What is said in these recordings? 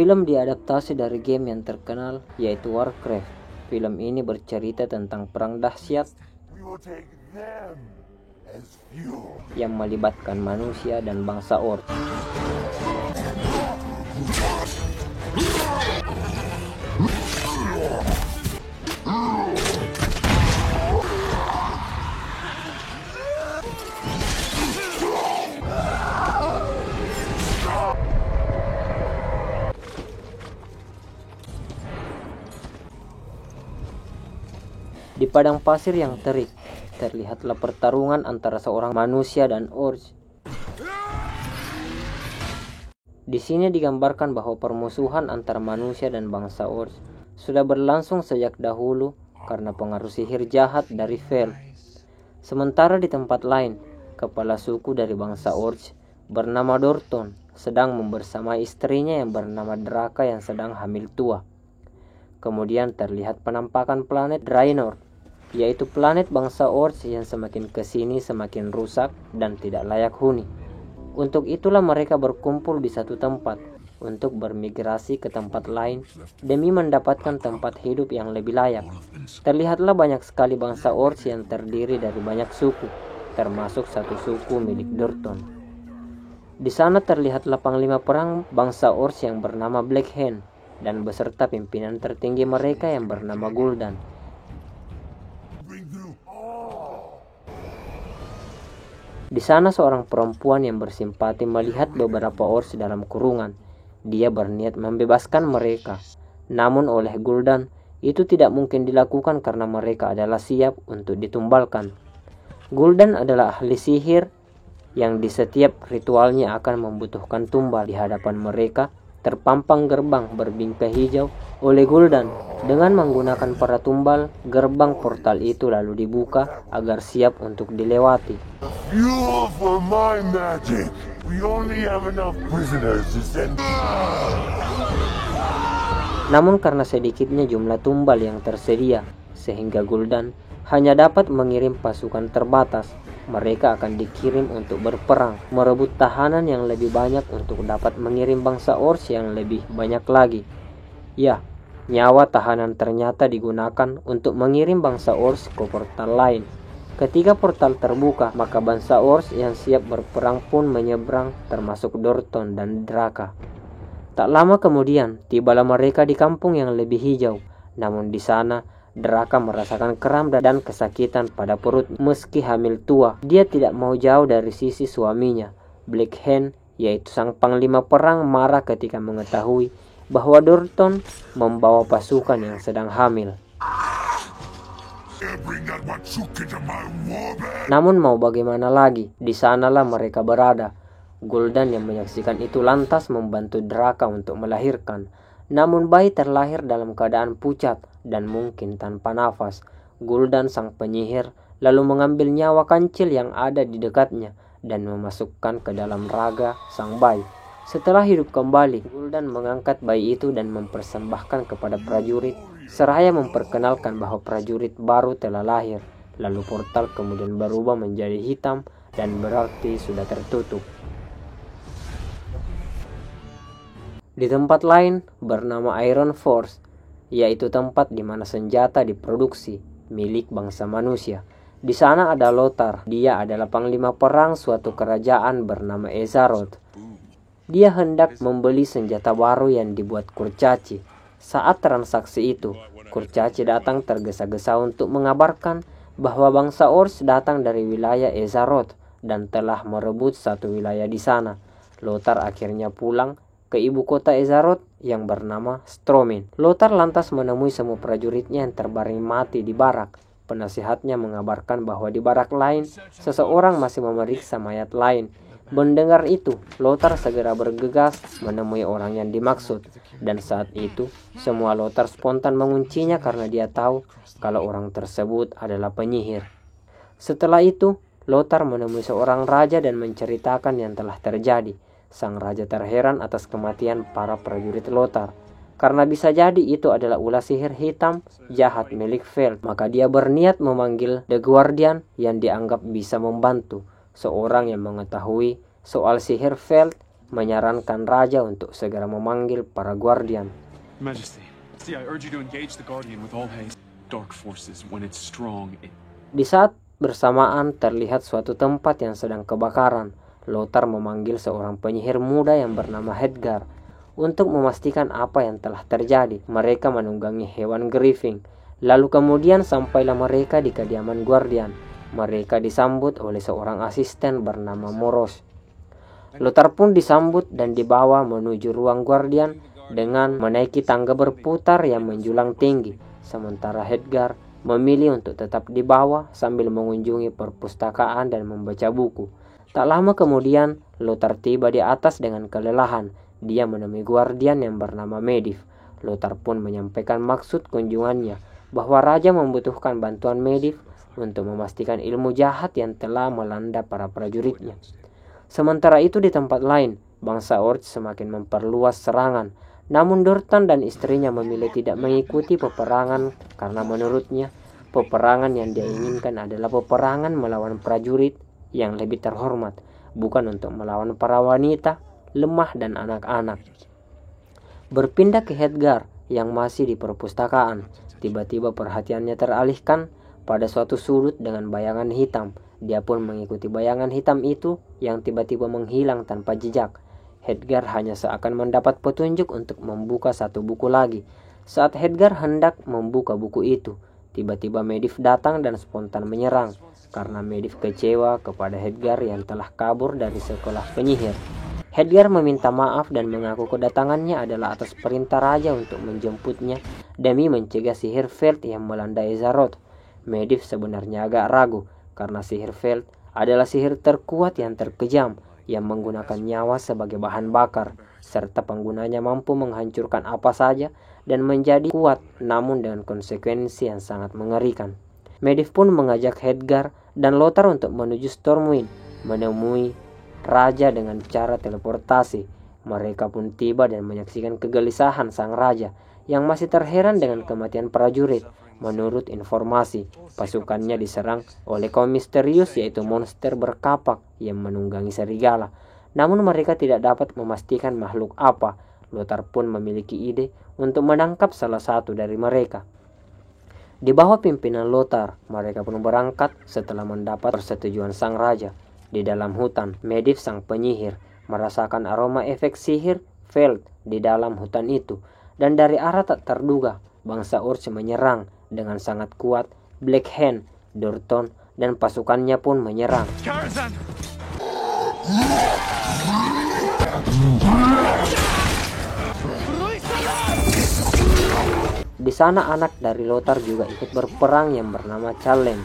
Film diadaptasi dari game yang terkenal yaitu Warcraft. Film ini bercerita tentang perang dahsyat yang melibatkan manusia dan bangsa Orc. Di padang pasir yang terik, terlihatlah pertarungan antara seorang manusia dan Orc. Di sini digambarkan bahwa permusuhan antara manusia dan bangsa Orc sudah berlangsung sejak dahulu karena pengaruh sihir jahat dari Fel. Sementara di tempat lain, kepala suku dari bangsa Orc bernama Dorton sedang membersamai istrinya yang bernama Draka yang sedang hamil tua. Kemudian terlihat penampakan planet Draenor, yaitu planet bangsa Orc yang semakin kesini semakin rusak dan tidak layak huni. Untuk itulah mereka berkumpul di satu tempat untuk bermigrasi ke tempat lain demi mendapatkan tempat hidup yang lebih layak. Terlihatlah banyak sekali bangsa Orc yang terdiri dari banyak suku, termasuk satu suku milik Dorton. Di sana terlihatlah panglima perang bangsa Orc yang bernama Black Hand dan beserta pimpinan tertinggi mereka yang bernama Gul'dan. Di sana seorang perempuan yang bersimpati melihat beberapa Orc dalam kurungan. Dia berniat membebaskan mereka. Namun oleh Gul'dan, itu tidak mungkin dilakukan karena mereka adalah siap untuk ditumbalkan. Gul'dan adalah ahli sihir yang di setiap ritualnya akan membutuhkan tumbal. Di hadapan mereka terpampang gerbang berbingkai hijau oleh Gul'dan. Dengan menggunakan para tumbal, gerbang portal itu lalu dibuka agar siap untuk dilewati. Fuel for my magic. We only have enough prisoners to send. Namun karena sedikitnya jumlah tumbal yang tersedia, sehingga Gul'dan hanya dapat mengirim pasukan terbatas. Mereka akan dikirim untuk berperang, merebut tahanan yang lebih banyak untuk dapat mengirim bangsa Orc yang lebih banyak lagi. Ya, nyawa tahanan ternyata digunakan untuk mengirim bangsa Orc ke portal lain. Ketika portal terbuka, maka bangsa Orc yang siap berperang pun menyeberang, termasuk Dorton dan Draka. Tak lama kemudian, tibalah mereka di kampung yang lebih hijau. Namun di sana, Draka merasakan kram dan kesakitan pada perut meski hamil tua. Dia tidak mau jauh dari sisi suaminya. Black Hand, yaitu sang panglima perang, marah ketika mengetahui bahwa Dorton membawa pasukan yang sedang hamil. Namun mau bagaimana lagi, di sanalah mereka berada. Gul'dan yang menyaksikan itu lantas membantu Draka untuk melahirkan. Namun bayi terlahir dalam keadaan pucat dan mungkin tanpa nafas. Gul'dan sang penyihir lalu mengambil nyawa kancil yang ada di dekatnya dan memasukkan ke dalam raga sang bayi. Setelah hidup kembali, Gul'dan mengangkat bayi itu dan mempersembahkan kepada prajurit, seraya memperkenalkan bahwa prajurit baru telah lahir. Lalu portal kemudian berubah menjadi hitam dan berarti sudah tertutup. Di tempat lain bernama Iron Forge, yaitu tempat di mana senjata diproduksi milik bangsa manusia. Di sana ada Lothar. Dia adalah panglima perang suatu kerajaan bernama Azeroth. Dia hendak membeli senjata baru yang dibuat kurcaci. Saat transaksi itu, kurcaci datang tergesa-gesa untuk mengabarkan bahwa bangsa Orc datang dari wilayah Azeroth dan telah merebut satu wilayah di sana. Lothar akhirnya pulang ke ibu kota Azeroth yang bernama Stormwind. Lothar lantas menemui semua prajuritnya yang terbaring mati di barak. Penasihatnya mengabarkan bahwa di barak lain, seseorang masih memeriksa mayat lain. Mendengar itu, Lothar segera bergegas menemui orang yang dimaksud. Dan saat itu, semua Lothar spontan menguncinya karena dia tahu kalau orang tersebut adalah penyihir. Setelah itu, Lothar menemui seorang raja dan menceritakan yang telah terjadi. Sang raja terheran atas kematian para prajurit Lothar. Karena bisa jadi itu adalah ulah sihir hitam jahat milik Fel, maka dia berniat memanggil The Guardian yang dianggap bisa membantu. Seorang yang mengetahui soal sihir Fel menyarankan raja untuk segera memanggil para Guardian. Majesty, see, I urge you to engage the Guardian with all haste. Dark forces, when it's strong, Di saat bersamaan terlihat suatu tempat yang sedang kebakaran. Lothar memanggil seorang penyihir muda yang bernama Hedgar untuk memastikan apa yang telah terjadi. Mereka menunggangi hewan griffin. Lalu kemudian sampailah mereka di kediaman Guardian. Mereka disambut oleh seorang asisten bernama Moros. Lothar pun disambut dan dibawa menuju ruang Guardian dengan menaiki tangga berputar yang menjulang tinggi. Sementara Hedgar memilih untuk tetap di bawah sambil mengunjungi perpustakaan dan membaca buku. Tak lama kemudian, Lothar tiba di atas dengan kelelahan. Dia menemui Guardian yang bernama Medivh. Lothar pun menyampaikan maksud kunjungannya, bahwa raja membutuhkan bantuan Medivh untuk memastikan ilmu jahat yang telah melanda para prajuritnya. Sementara itu di tempat lain, bangsa Orc semakin memperluas serangan. Namun Dortan dan istrinya memilih tidak mengikuti peperangan karena menurutnya peperangan yang dia inginkan adalah peperangan melawan prajurit yang lebih terhormat, bukan untuk melawan para wanita, lemah dan anak-anak. Berpindah ke Hedgar yang masih di perpustakaan, tiba-tiba perhatiannya teralihkan pada suatu sudut dengan bayangan hitam. Dia pun mengikuti bayangan hitam itu yang tiba-tiba menghilang tanpa jejak. Hedgar hanya seakan mendapat petunjuk untuk membuka satu buku lagi. Saat Hedgar hendak membuka buku itu, tiba-tiba Medivh datang dan spontan menyerang. Karena Medivh kecewa kepada Hedgar yang telah kabur dari sekolah penyihir. Hedgar meminta maaf dan mengaku kedatangannya adalah atas perintah raja untuk menjemputnya demi mencegah sihir Feld yang melanda Azeroth. Medivh sebenarnya agak ragu karena sihir Feld adalah sihir terkuat yang terkejam yang menggunakan nyawa sebagai bahan bakar, serta penggunanya mampu menghancurkan apa saja dan menjadi kuat namun dengan konsekuensi yang sangat mengerikan. Medivh pun mengajak Hedgar dan Lothar untuk menuju Stormwind, menemui raja dengan cara teleportasi. Mereka pun tiba dan menyaksikan kegelisahan sang raja yang masih terheran dengan kematian prajurit. Menurut informasi, pasukannya diserang oleh kaum misterius yaitu monster berkapak yang menunggangi serigala. Namun mereka tidak dapat memastikan makhluk apa. Lothar pun memiliki ide untuk menangkap salah satu dari mereka. Di bawah pimpinan Lothar, mereka pun berangkat setelah mendapat persetujuan sang raja. Di dalam hutan, Medivh sang penyihir merasakan aroma efek sihir Feld di dalam hutan itu. Dan dari arah tak terduga, bangsa Orc menyerang dengan sangat kuat. Black Hand, Dorton, dan pasukannya pun menyerang. Di sana anak dari Lothar juga ikut berperang yang bernama Challenge.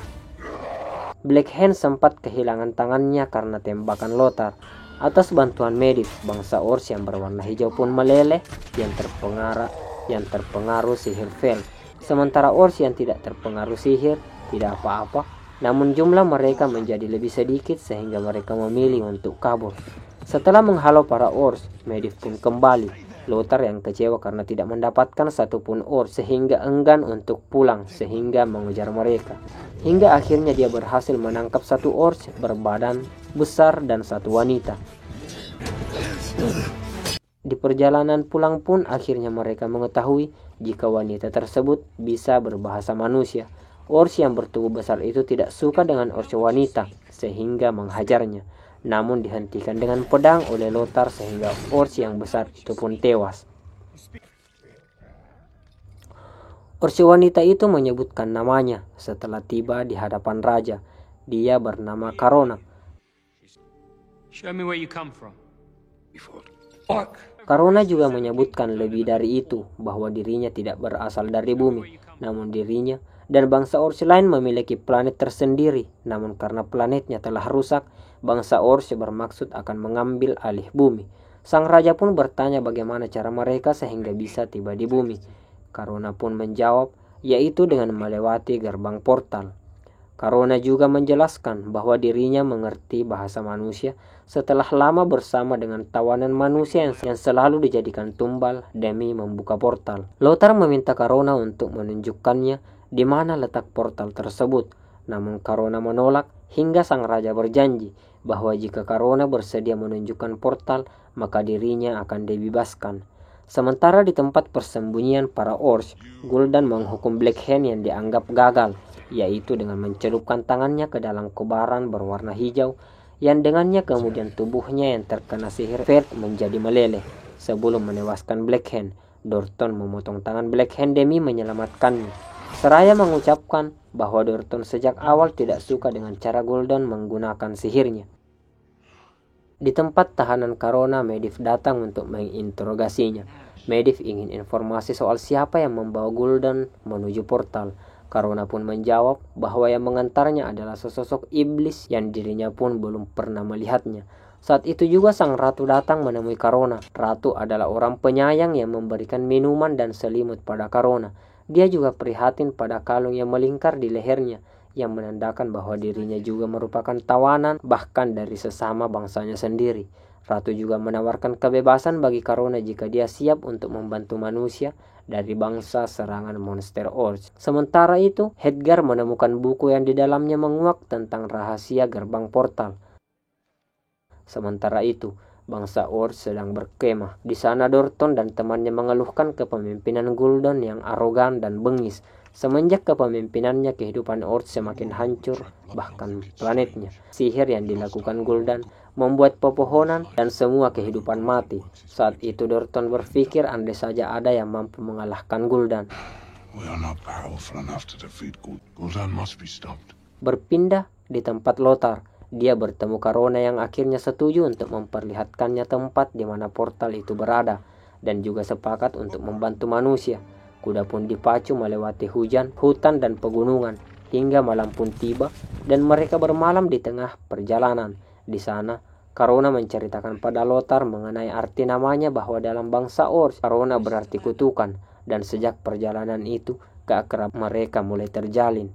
Black Hand sempat kehilangan tangannya karena tembakan Lothar. Atas bantuan Medivh, bangsa Orc yang berwarna hijau pun meleleh yang terpengaruh sihir Feld. Sementara Orc yang tidak terpengaruh sihir tidak apa-apa, namun jumlah mereka menjadi lebih sedikit sehingga mereka memilih untuk kabur. Setelah menghalau para Orc, Medivh pun kembali. Lothar yang kecewa karena tidak mendapatkan satupun Orc sehingga enggan untuk pulang sehingga mengejar mereka. Hingga akhirnya dia berhasil menangkap satu Orc berbadan besar dan satu wanita. Di perjalanan pulang pun akhirnya mereka mengetahui jika wanita tersebut bisa berbahasa manusia. Orc yang bertubuh besar itu tidak suka dengan Orc wanita sehingga menghajarnya. Namun dihentikan dengan pedang oleh Lothar sehingga Orc yang besar itu pun tewas. Orc wanita itu menyebutkan namanya setelah tiba di hadapan raja. Dia bernama Karona. Show me where you come from. Karona juga menyebutkan lebih dari itu, bahwa dirinya tidak berasal dari bumi, namun dirinya dan bangsa Orc lain memiliki planet tersendiri. Namun karena planetnya telah rusak, bangsa Orc bermaksud akan mengambil alih bumi. Sang raja pun bertanya bagaimana cara mereka sehingga bisa tiba di bumi. Karona pun menjawab, yaitu dengan melewati gerbang portal. Karona juga menjelaskan bahwa dirinya mengerti bahasa manusia setelah lama bersama dengan tawanan manusia yang selalu dijadikan tumbal demi membuka portal. Lothar meminta Karona untuk menunjukkannya di mana letak portal tersebut. Namun Karona menolak hingga sang raja berjanji bahwa jika Karona bersedia menunjukkan portal, maka dirinya akan dibebaskan. Sementara di tempat persembunyian para Orcs, Gul'dan menghukum Black Hand yang dianggap gagal, yaitu dengan mencelupkan tangannya ke dalam kobaran berwarna hijau, yang dengannya kemudian tubuhnya yang terkena sihir Fate menjadi meleleh. Sebelum menewaskan Black Hand, Dorton memotong tangan Black Hand demi menyelamatkannya, seraya mengucapkan bahwa Dorton sejak awal tidak suka dengan cara Gul'dan menggunakan sihirnya. Di tempat tahanan Karona, Medivh datang untuk menginterogasinya. Medivh ingin informasi soal siapa yang membawa Gul'dan menuju portal. Karona pun menjawab bahwa yang mengantarnya adalah sesosok iblis yang dirinya pun belum pernah melihatnya. Saat itu juga sang ratu datang menemui Karona. Ratu adalah orang penyayang yang memberikan minuman dan selimut pada Karona. Dia juga prihatin pada kalung yang melingkar di lehernya, yang menandakan bahwa dirinya juga merupakan tawanan bahkan dari sesama bangsanya sendiri. Ratu juga menawarkan kebebasan bagi Karona jika dia siap untuk membantu manusia dari bangsa serangan monster Orcs. Sementara itu, Hedgar menemukan buku yang di dalamnya menguak tentang rahasia gerbang portal. Sementara itu, bangsa Orcs sedang berkemah. Di sana Dorton dan temannya mengeluhkan kepemimpinan Gul'dan yang arogan dan bengis. Semenjak kepemimpinannya, kehidupan Orcs semakin hancur, bahkan planetnya. Sihir yang dilakukan Gul'dan membuat pepohonan dan semua kehidupan mati. Saat itu Dorton berpikir andai saja ada yang mampu mengalahkan Gul'dan. Berpindah di tempat Lothar, dia bertemu Karona yang akhirnya setuju untuk memperlihatkannya tempat di mana portal itu berada, dan juga sepakat untuk membantu manusia. Kuda pun dipacu melewati hujan, hutan, dan pegunungan, hingga malam pun tiba, dan mereka bermalam di tengah perjalanan. Di sana, Karona menceritakan pada Lothar mengenai arti namanya, bahwa dalam bangsa Orcs, Karona berarti kutukan, dan sejak perjalanan itu, keakraban mereka mulai terjalin.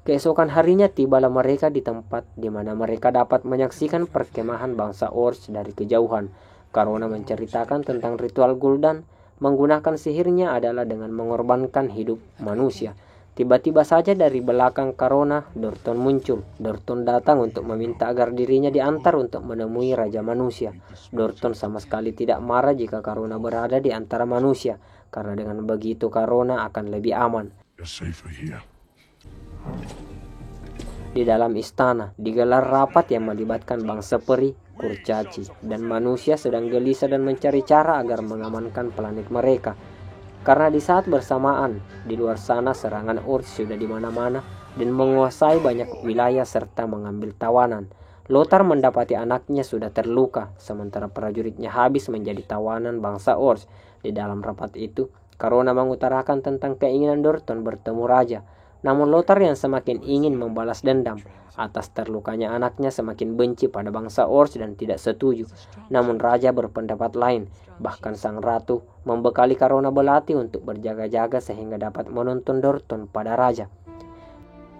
Keesokan harinya tibalah mereka di tempat di mana mereka dapat menyaksikan perkemahan bangsa Orcs dari kejauhan. Karona menceritakan tentang ritual Gul'dan. Menggunakan sihirnya adalah dengan mengorbankan hidup manusia. Tiba-tiba saja dari belakang Karona, Dorton muncul. Dorton datang untuk meminta agar dirinya diantar untuk menemui Raja Manusia. Dorton sama sekali tidak marah jika Karona berada di antara manusia, karena dengan begitu Karona akan lebih aman. Di dalam istana, digelar rapat yang melibatkan bangsa peri, kurcaci, dan manusia sedang gelisah dan mencari cara agar mengamankan planet mereka. Karena di saat bersamaan, di luar sana serangan Orcs sudah di mana-mana dan menguasai banyak wilayah serta mengambil tawanan. Lothar mendapati anaknya sudah terluka, sementara prajuritnya habis menjadi tawanan bangsa Orcs. Di dalam rapat itu, Karona mengutarakan tentang keinginan Dorton bertemu raja. Namun Lothar yang semakin ingin membalas dendam atas terlukanya anaknya semakin benci pada bangsa Orcs dan tidak setuju. Namun raja berpendapat lain. Bahkan sang ratu membekali Karona belati untuk berjaga-jaga sehingga dapat menuntun Dorton pada raja.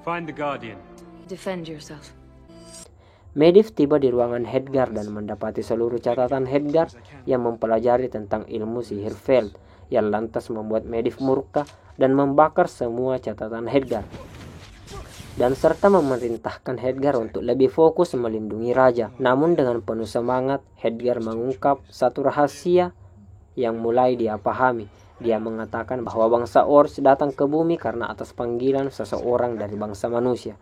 Find the Guardian. Defend yourself. Medivh tiba di ruangan Hedgar dan mendapati seluruh catatan Hedgar yang mempelajari tentang ilmu sihir Fate, yang lantas membuat Medivh murka dan membakar semua catatan Hedgar, dan serta memerintahkan Hedgar untuk lebih fokus melindungi raja. Namun dengan penuh semangat, Hedgar mengungkap satu rahasia yang mulai dia pahami. Dia mengatakan bahwa bangsa Orcs datang ke bumi karena atas panggilan seseorang dari bangsa manusia.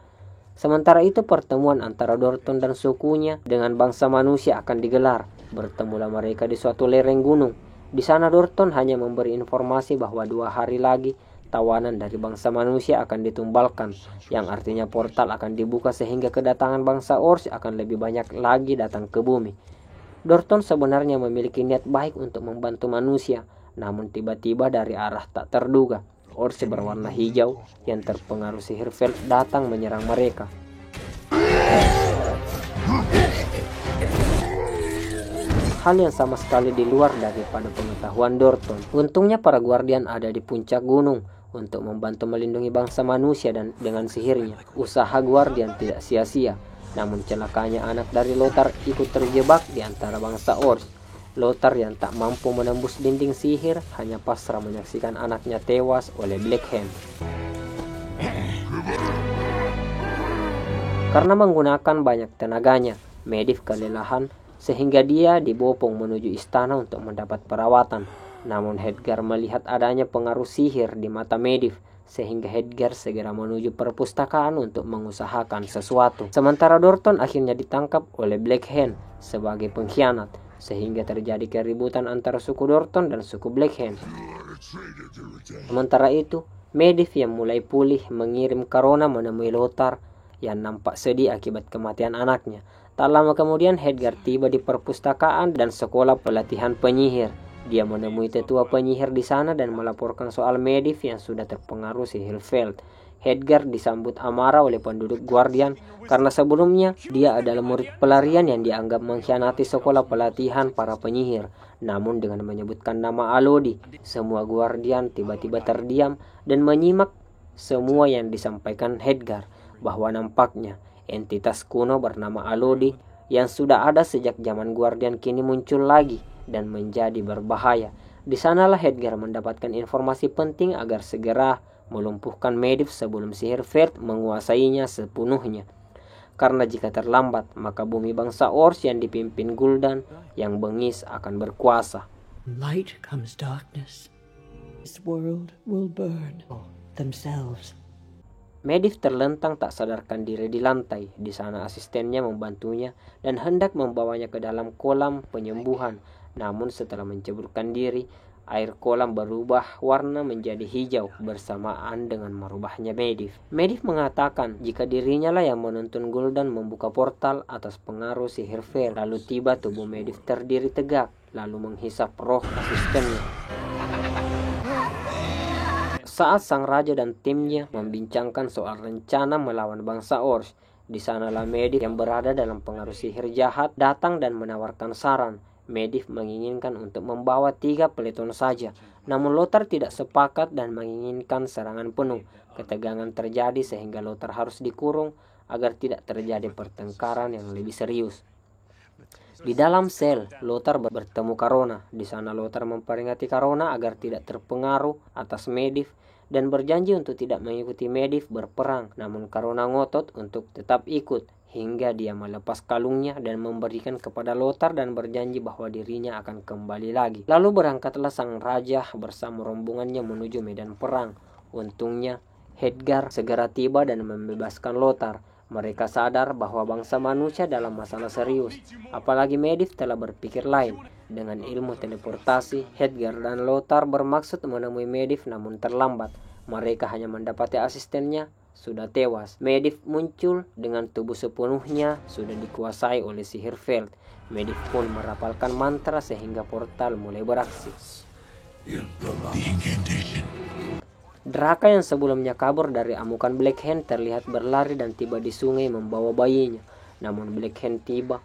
Sementara itu pertemuan antara Dorton dan sukunya dengan bangsa manusia akan digelar. Bertemulah mereka di suatu lereng gunung. Di sana Dorton hanya memberi informasi bahwa 2 hari lagi tawanan dari bangsa manusia akan ditumbalkan, yang artinya portal akan dibuka sehingga kedatangan bangsa Orcs akan lebih banyak lagi datang ke bumi. Dorton sebenarnya memiliki niat baik untuk membantu manusia, namun tiba-tiba dari arah tak terduga, Orcs berwarna hijau yang terpengaruh sihir Fate datang menyerang mereka. Hal yang sama sekali di luar daripada pengetahuan Dorton. Untungnya para Guardian ada di puncak gunung untuk membantu melindungi bangsa manusia, dan dengan sihirnya usaha Guardian tidak sia-sia. Namun celakanya anak dari Lothar ikut terjebak di antara bangsa Orcs. Lothar yang tak mampu menembus dinding sihir hanya pasrah menyaksikan anaknya tewas oleh Black Hand. Karena menggunakan banyak tenaganya, Medivh kelelahan sehingga dia dibopong menuju istana untuk mendapat perawatan. Namun Hedgar melihat adanya pengaruh sihir di mata Medivh, sehingga Hedgar segera menuju perpustakaan untuk mengusahakan sesuatu. Sementara Dorton akhirnya ditangkap oleh Black Hand sebagai pengkhianat, sehingga terjadi keributan antara suku Dorton dan suku Black Hand. Sementara itu, Medivh yang mulai pulih mengirim Karona menemui Lothar yang nampak sedih akibat kematian anaknya. Tak lama kemudian Hedgar tiba di perpustakaan dan sekolah pelatihan penyihir. Dia menemui tetua penyihir di sana dan melaporkan soal Medivh yang sudah terpengaruh sihir Veld. Hedgar disambut amarah oleh penduduk Guardian karena sebelumnya dia adalah murid pelarian yang dianggap mengkhianati sekolah pelatihan para penyihir. Namun dengan menyebutkan nama Alodi, semua Guardian tiba-tiba terdiam dan menyimak semua yang disampaikan Hedgar, bahwa nampaknya entitas kuno bernama Alodi yang sudah ada sejak zaman Guardian kini muncul lagi dan menjadi berbahaya. Di sanalah Hedgar mendapatkan informasi penting agar segera melumpuhkan Medivh sebelum sihir Veld menguasainya sepenuhnya. Karena jika terlambat, maka bumi bangsa Ors yang dipimpin Gul'dan yang bengis akan berkuasa. Light comes darkness. This world will burn themselves. Medivh terlentang tak sadarkan diri di lantai. Di sana asistennya membantunya dan hendak membawanya ke dalam kolam penyembuhan. Namun setelah menceburkan diri, air kolam berubah warna menjadi hijau bersamaan dengan merubahnya Medivh. Medivh mengatakan jika dirinya lah yang menuntun Gul'dan membuka portal atas pengaruh sihir Veld. Lalu tiba tubuh Medivh terdiri tegak, lalu menghisap roh asistennya. Saat sang raja dan timnya membincangkan soal rencana melawan bangsa Ors, di sanalah Medivh yang berada dalam pengaruh sihir jahat datang dan menawarkan saran. Medivh menginginkan untuk membawa 3 peleton saja, namun Lothar tidak sepakat dan menginginkan serangan penuh. Ketegangan terjadi sehingga Lothar harus dikurung agar tidak terjadi pertengkaran yang lebih serius. Di dalam sel, Lothar bertemu Karona. Di sana Lothar memperingati Karona agar tidak terpengaruh atas Medivh dan berjanji untuk tidak mengikuti Medivh berperang. Namun Karona ngotot untuk tetap ikut hingga dia melepas kalungnya dan memberikan kepada Lothar dan berjanji bahwa dirinya akan kembali lagi. Lalu berangkatlah sang raja bersama rombongannya menuju medan perang. Untungnya Hedgar segera tiba dan membebaskan Lothar. Mereka sadar bahwa bangsa manusia dalam masalah serius. Apalagi Medivh telah berpikir lain. Dengan ilmu teleportasi, Hedgar dan Lothar bermaksud menemui Medivh namun terlambat. Mereka hanya mendapati asistennya sudah tewas. Medivh muncul dengan tubuh sepenuhnya sudah dikuasai oleh sihir Veld. Medivh pun merapalkan mantra sehingga portal mulai beraksi. Draka yang sebelumnya kabur dari amukan Black Hand terlihat berlari dan tiba di sungai membawa bayinya. Namun Black Hand tiba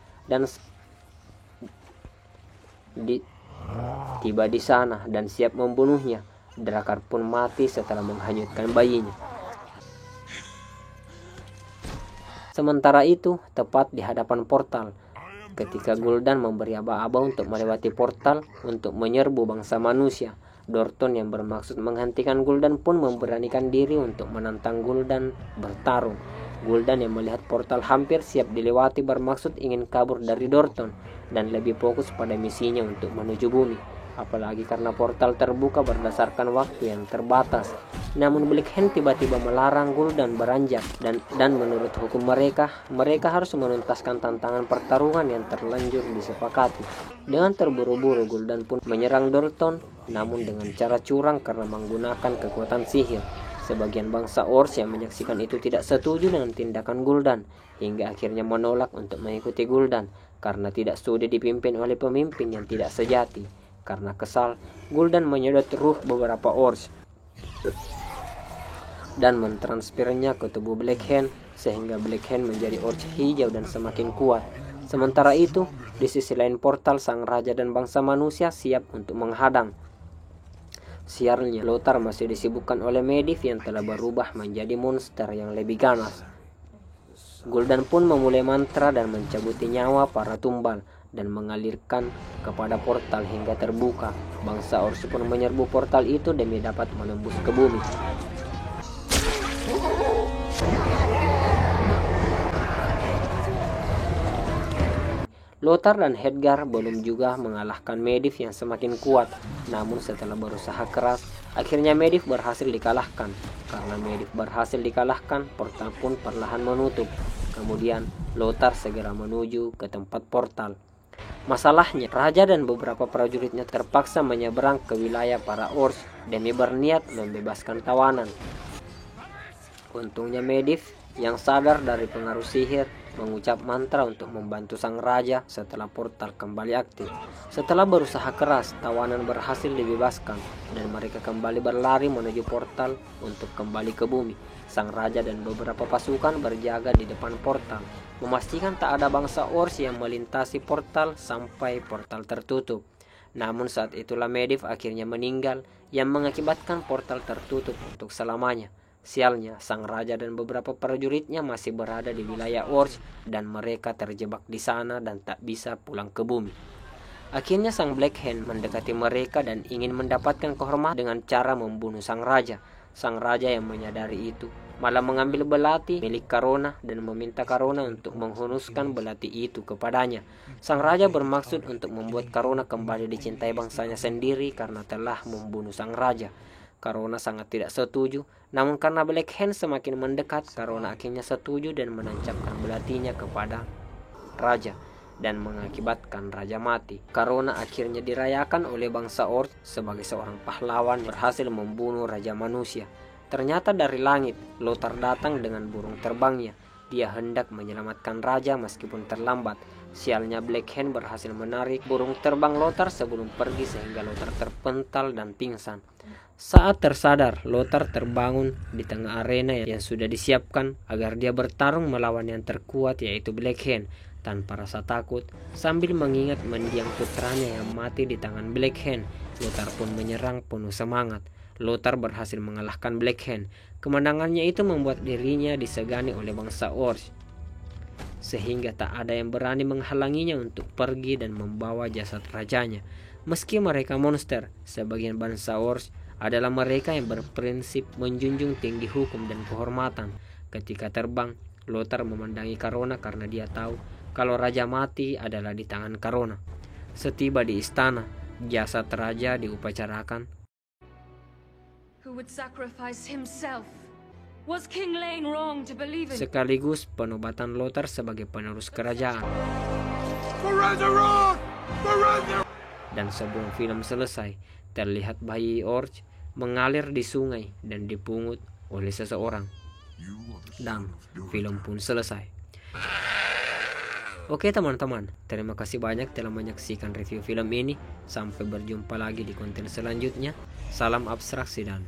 di sana dan siap membunuhnya. Drakar pun mati setelah menghanyutkan bayinya. Sementara itu, tepat di hadapan portal, ketika Gul'dan memberi aba-aba untuk melewati portal untuk menyerbu bangsa manusia, Dorton yang bermaksud menghentikan Gul'dan pun memberanikan diri untuk menantang Gul'dan bertarung. Gul'dan yang melihat portal hampir siap dilewati bermaksud ingin kabur dari Dorton dan lebih fokus pada misinya untuk menuju bumi. Apalagi karena portal terbuka berdasarkan waktu yang terbatas. Namun Black Hand tiba-tiba melarang Gul'dan beranjak dan menurut hukum mereka harus menuntaskan tantangan pertarungan yang terlanjur disepakati. Dengan terburu-buru Gul'dan pun menyerang Dorton, namun dengan cara curang karena menggunakan kekuatan sihir. Sebagian bangsa Ors yang menyaksikan itu tidak setuju dengan tindakan Gul'dan hingga akhirnya menolak untuk mengikuti Gul'dan karena tidak sudi dipimpin oleh pemimpin yang tidak sejati. Karena kesal, Gul'dan menyedot ruh beberapa Ors dan mentransfernya ke tubuh Black Hand sehingga Black Hand menjadi Ors hijau dan semakin kuat. Sementara itu, di sisi lain portal sang raja dan bangsa manusia siap untuk menghadang. Sialnya, Lothar masih disibukkan oleh Medivh yang telah berubah menjadi monster yang lebih ganas. Gul'dan pun memulai mantra dan mencabuti nyawa para tumbal dan mengalirkan kepada portal hingga terbuka. Bangsa Ors pun menyerbu portal itu demi dapat menembus ke bumi. Lothar dan Edgar belum juga mengalahkan Medivh yang semakin kuat. Namun setelah berusaha keras, akhirnya Medivh berhasil dikalahkan. Karena Medivh berhasil dikalahkan, portal pun perlahan menutup. Kemudian Lothar segera menuju ke tempat portal. Masalahnya, raja dan beberapa prajuritnya terpaksa menyeberang ke wilayah para Orcs demi berniat membebaskan tawanan. Untungnya Medivh yang sadar dari pengaruh sihir mengucap mantra untuk membantu sang raja setelah portal kembali aktif. Setelah berusaha keras, tawanan berhasil dibebaskan dan mereka kembali berlari menuju portal untuk kembali ke bumi. Sang raja dan beberapa pasukan berjaga di depan portal, memastikan tak ada bangsa Orcs yang melintasi portal sampai portal tertutup. Namun saat itulah Medivh akhirnya meninggal yang mengakibatkan portal tertutup untuk selamanya. Sialnya, sang raja dan beberapa prajuritnya masih berada di wilayah Orcs dan mereka terjebak di sana dan tak bisa pulang ke bumi. Akhirnya sang Black Hand mendekati mereka dan ingin mendapatkan kehormatan dengan cara membunuh sang raja. Sang raja yang menyadari itu malah mengambil belati milik Karona dan meminta Karona untuk menghunuskan belati itu kepadanya. Sang raja bermaksud untuk membuat Karona kembali dicintai bangsanya sendiri karena telah membunuh sang raja. Karona sangat tidak setuju, namun karena Black Hand semakin mendekat, Karona akhirnya setuju dan menancapkan belatinya kepada raja dan mengakibatkan raja mati. Karona akhirnya dirayakan oleh bangsa Orcs sebagai seorang pahlawan berhasil membunuh raja manusia. Ternyata dari langit, Lothar datang dengan burung terbangnya. Dia hendak menyelamatkan raja meskipun terlambat. Sialnya Black Hand berhasil menarik burung terbang Lothar sebelum pergi sehingga Lothar terpental dan pingsan. Saat tersadar, Lothar terbangun di tengah arena yang sudah disiapkan agar dia bertarung melawan yang terkuat yaitu Black Hand. Tanpa rasa takut, sambil mengingat mendiang putranya yang mati di tangan Black Hand, Lothar pun menyerang penuh semangat. Lothar berhasil mengalahkan Black Hand. Kemenangannya itu membuat dirinya disegani oleh bangsa Orcs, sehingga tak ada yang berani menghalanginya untuk pergi dan membawa jasad rajanya. Meski mereka monster, sebagian bangsa Orcs adalah mereka yang berprinsip menjunjung tinggi hukum dan kehormatan. Ketika terbang, Lothar memandangi Karona karena dia tahu kalau raja mati adalah di tangan Karona. Setiba di istana, jasad raja diupacarakan. Who would sacrifice himself? Was King Lane wrong to believe in? Sekaligus penobatan Lothar sebagai penerus kerajaan. Dan sebelum film selesai, terlihat bayi Orcs mengalir di sungai dan dipungut oleh seseorang. Dan film pun selesai. Oke teman-teman, terima kasih banyak telah menyaksikan review film ini. Sampai berjumpa lagi di konten selanjutnya. Salam abstraksi dan